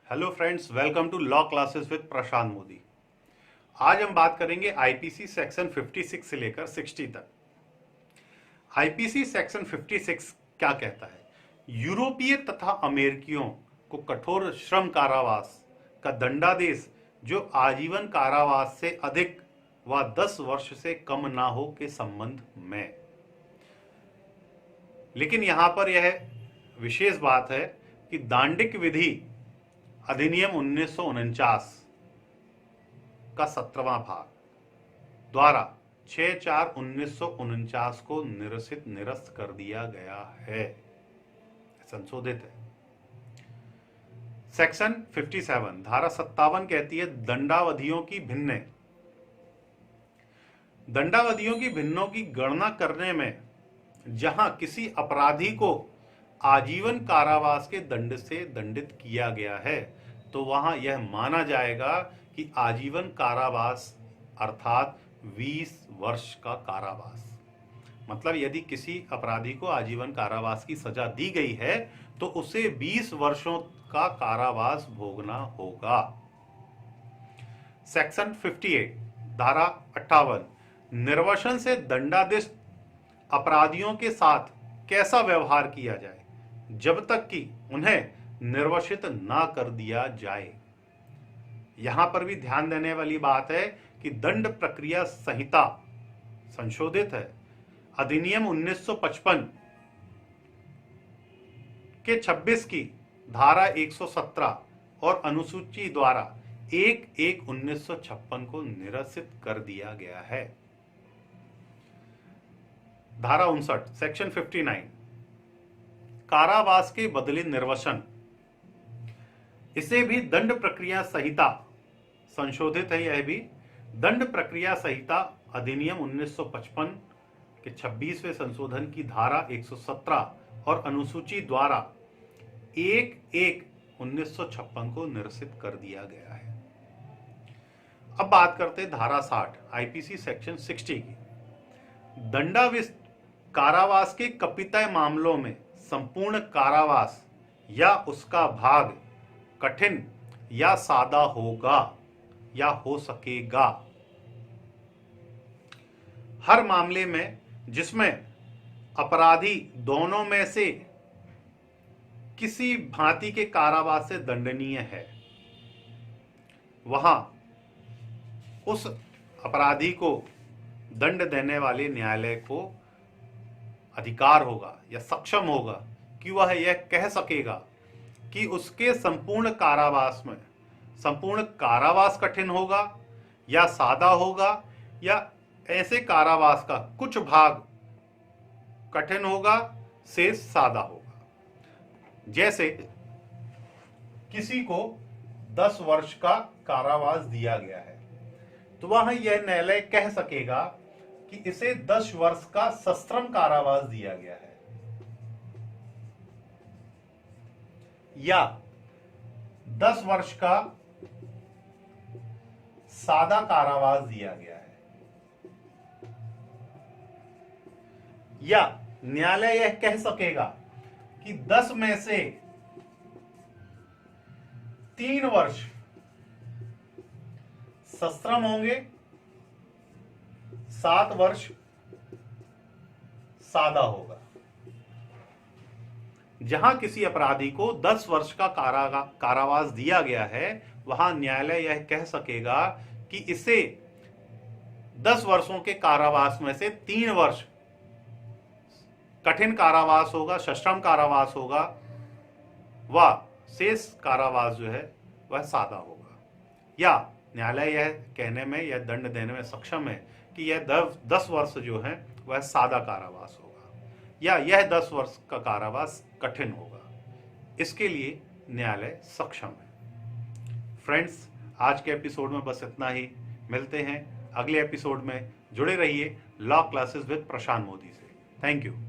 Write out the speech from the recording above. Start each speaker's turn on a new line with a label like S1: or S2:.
S1: Hello friends, welcome to law classes with Prashant Modi. आज हम बात करेंगे आईपीसी सेक्शन 56 से लेकर 60 तक। आईपीसी सेक्शन 56 क्या कहता है? यूरोपीय तथा अमेरिकियों को कठोर श्रम कारावास का दंडादेश जो आजीवन कारावास से अधिक व 10 वर्ष से कम ना हो के संबंध में। लेकिन यहां पर यह विशेष बात है कि दांडिक विधि अधिनियम 1949 का 17वां भाग द्वारा 6/4/1949 को निरस्त कर दिया गया है, संशोधित है। सेक्शन 57 धारा 57 कहती है दंडावधियों की भिन्नों की गणना करने में जहां किसी अपराधी को आजीवन कारावास के दंड से दंडित किया गया है तो वहां यह माना जाएगा कि आजीवन कारावास अर्थात 20 वर्ष का कारावास। मतलब यदि किसी अपराधी को आजीवन कारावास की सजा दी गई है तो उसे 20 वर्षों का कारावास भोगना होगा। सेक्शन 58 धारा 58 निर्वसन से दंडादेश अपराधियों के साथ कैसा व्यवहार किया जाए जब तक कि उन्हें निर्वसित ना कर दिया जाए। यहां पर भी ध्यान देने वाली बात है कि दंड प्रक्रिया संहिता संशोधित है। अधिनियम 1955 के 26 की धारा 117 और अनुसूची द्वारा 1/1/1956 को निरसित कर दिया गया है। धारा 59 सेक्शन 59 कारावास के बदले निर्वसन, इसे भी दंड प्रक्रिया संहिता संशोधित है। यह भी दंड प्रक्रिया संहिता अधिनियम 1955 के 26वें संशोधन की धारा 117 और अनुसूची द्वारा 1/1/1956 को निरसित कर दिया गया है। अब बात करते हैं धारा 60 आईपीसी सेक्शन 60 की। दंडाविष्ट कारावास के कपितय मामलों में संपूर्ण कारावास या उसका भाग कठिन या सादा होगा या हो सकेगा। हर मामले में जिसमें अपराधी दोनों में से किसी भांति के कारावास से दंडनीय है, वहां उस अपराधी को दंड देने वाले न्यायालय को अधिकार होगा या सक्षम होगा कि वह यह कह सकेगा कि उसके संपूर्ण कारावास कठिन होगा या सादा होगा या ऐसे कारावास का कुछ भाग कठिन होगा से सादा होगा। जैसे किसी को 10 वर्ष का कारावास दिया गया है तो वह यह न्यायालय कह सकेगा कि इसे 10 वर्ष का सश्रम कारावास दिया गया है या 10 वर्ष का सादा कारावास दिया गया है, या न्यायालय यह कह सकेगा कि 10 में से 3 वर्ष सश्रम होंगे, 7 वर्ष सादा होगा। जहां किसी अपराधी को 10 वर्ष का कारावास दिया गया है वहां न्यायालय यह कह सकेगा कि इसे 10 वर्षों के कारावास में से 3 वर्ष कठिन कारावास होगा, सश्रम कारावास होगा, व शेष कारावास जो है वह सादा होगा। या न्यायालय यह कहने में या दंड देने में सक्षम है कि यह 10 वर्ष जो है वह सादा कारावास होगा या यह 10 वर्ष का कारावास कठिन होगा। इसके लिए न्यायालय सक्षम है। फ्रेंड्स, आज के एपिसोड में बस इतना ही। मिलते हैं अगले एपिसोड में। जुड़े रहिए law classes with Prashant Modi से। Thank you.